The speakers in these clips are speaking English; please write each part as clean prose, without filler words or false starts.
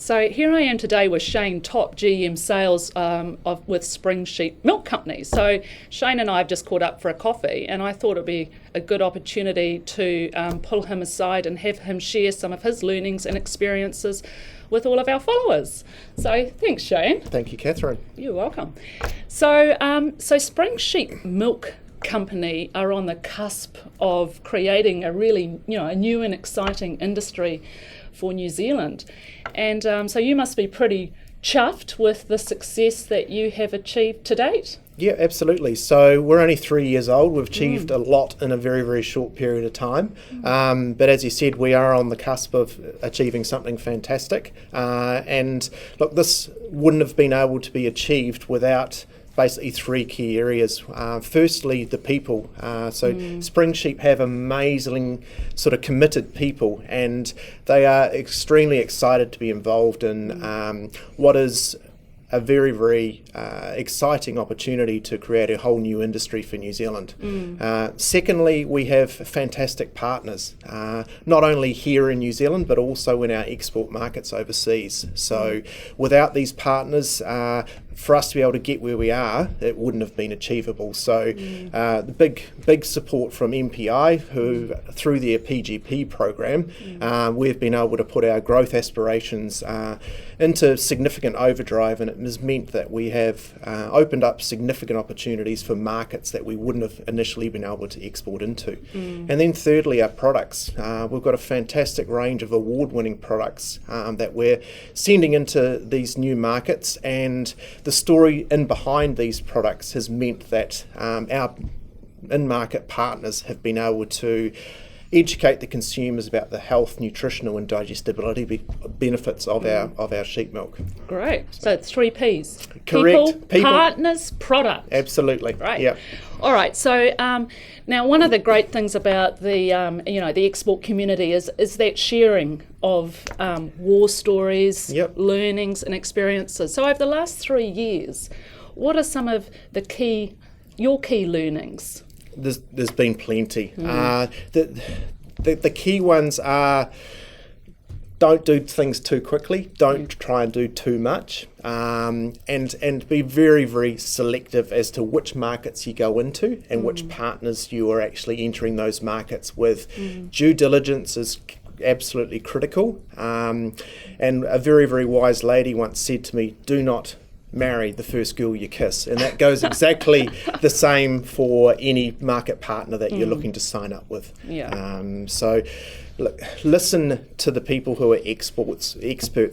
So here I am today with Shane Topp, GM Sales with Spring Sheep Milk Company. So Shane and I have just caught up for a coffee, and I thought it'd be a good opportunity to pull him aside and have him share some of his learnings and experiences with all of our followers. So thanks, Shane. Thank you, Catherine. You're welcome. So Spring Sheep Milk Company are on the cusp of creating a really, a new and exciting industry for New Zealand. And so you must be pretty chuffed with the success that you have achieved to date. Yeah, absolutely. So we're only 3 years old. We've achieved a lot in a very, very short period of time. But as you said, we are on the cusp of achieving something fantastic. And look, this wouldn't have been able to be achieved without basically three key areas. Firstly, the people. Spring Sheep have amazing sort of committed people, and they are extremely excited to be involved in what is a very, very exciting opportunity to create a whole new industry for New Zealand. Secondly, we have fantastic partners, not only here in New Zealand, but also in our export markets overseas. So without these partners, for us to be able to get where we are, it wouldn't have been achievable. So the big support from MPI, who through their PGP program, we've been able to put our growth aspirations into significant overdrive, and it has meant that we have opened up significant opportunities for markets that we wouldn't have initially been able to export into. And then thirdly, our products. We've got a fantastic range of award-winning products that we're sending into these new markets, and the story in behind these products has meant that our in-market partners have been able to educate the consumers about the health, nutritional and digestibility benefits of our sheep milk. Great. So it's 3 Ps. Correct. People, partners, product. Absolutely. Right. Yeah. All right. So now one of the great things about the the export community is that sharing of war stories, learnings and experiences. So over the last 3 years, what are some of your key learnings? There's been plenty. The key ones are: don't do things too quickly. Don't try and do too much, and be very, very selective as to which markets you go into and which partners you are actually entering those markets with. Due diligence is absolutely critical. And a very, very wise lady once said to me, "Do not marry the first girl you kiss," and that goes exactly the same for any market partner that you're looking to sign up with. So look, listen to the people who are experts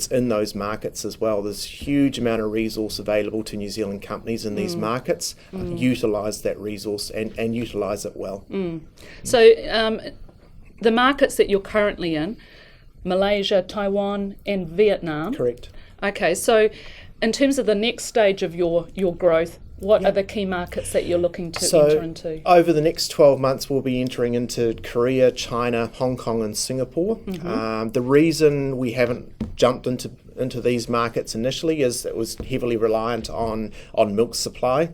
in those markets as well. There's a huge amount of resource available to New Zealand companies in these markets. Utilise that resource and utilise it well. So the markets that you're currently in, Malaysia, Taiwan and Vietnam. Correct. Okay, so in terms of the next stage of your growth, what are the key markets that you're looking to enter into? Over the next 12 months, we'll be entering into Korea, China, Hong Kong and Singapore. The reason we haven't jumped into these markets initially is it was heavily reliant on milk supply.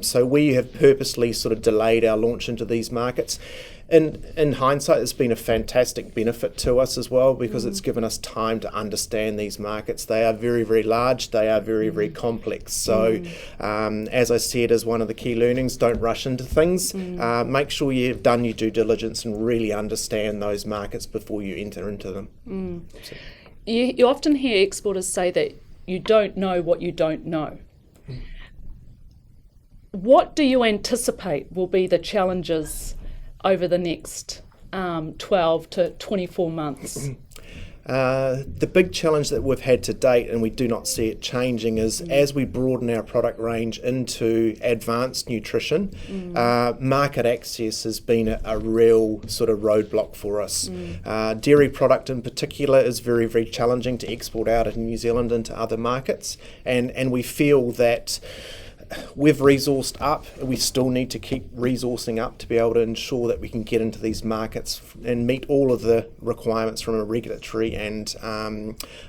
So we have purposely sort of delayed our launch into these markets. In hindsight, it's been a fantastic benefit to us as well, because it's given us time to understand these markets. They are very, very large. They are very, very complex. So, as I said, as one of the key learnings, don't rush into things. Make sure you've done your due diligence and really understand those markets before you enter into them. So. You often hear exporters say that you don't know what you don't know. What do you anticipate will be the challenges over the next 12 to 24 months? The big challenge that we've had to date, and we do not see it changing, is as we broaden our product range into advanced nutrition, market access has been a real sort of roadblock for us. Dairy product in particular is very, very challenging to export out of New Zealand into other markets, and we feel that we've resourced up. We still need to keep resourcing up to be able to ensure that we can get into these markets and meet all of the requirements from a regulatory and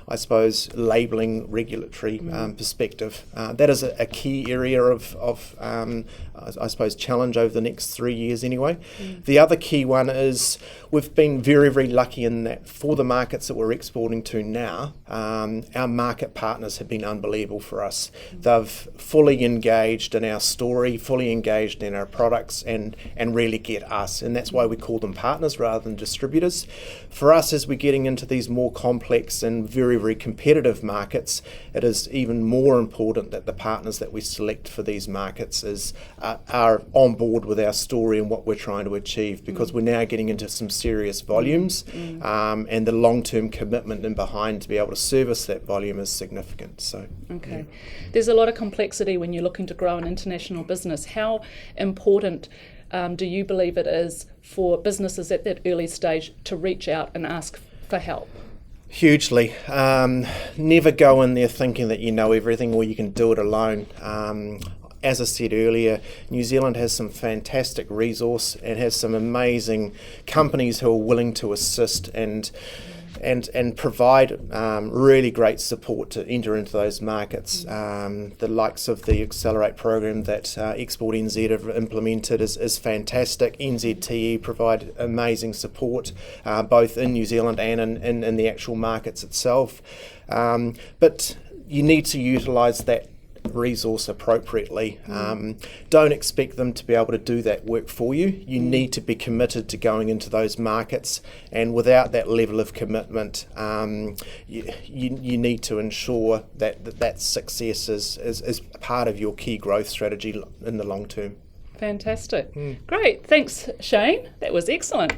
I suppose labelling regulatory perspective. That is a key area of I suppose challenge over the next 3 years anyway. The other key one is we've been very, very lucky in that for the markets that we're exporting to now, our market partners have been unbelievable for us. They've fully engaged in our story, fully engaged in our products and really get us. And that's why we call them partners rather than distributors. For us, as we're getting into these more complex and very, very competitive markets, it is even more important that the partners that we select for these markets are on board with our story and what we're trying to achieve, because we're now getting into some serious volumes and the long-term commitment in behind to be able to service that volume is significant. So, okay. There's a lot of complexity when you're looking to grow an international business. How important do you believe it is for businesses at that early stage to reach out and ask for help? Hugely. Never go in there thinking that you know everything or you can do it alone. As I said earlier, New Zealand has some fantastic resource and has some amazing companies who are willing to assist and provide really great support to enter into those markets. The likes of the Accelerate program that Export NZ have implemented is fantastic. NZTE provide amazing support both in New Zealand and in the actual markets itself. But you need to utilise that resource appropriately. Don't expect them to be able to do that work for you. You need to be committed to going into those markets, and without that level of commitment, you need to ensure that success is part of your key growth strategy in the long term. Fantastic. Great. Thanks, Shane. That was excellent.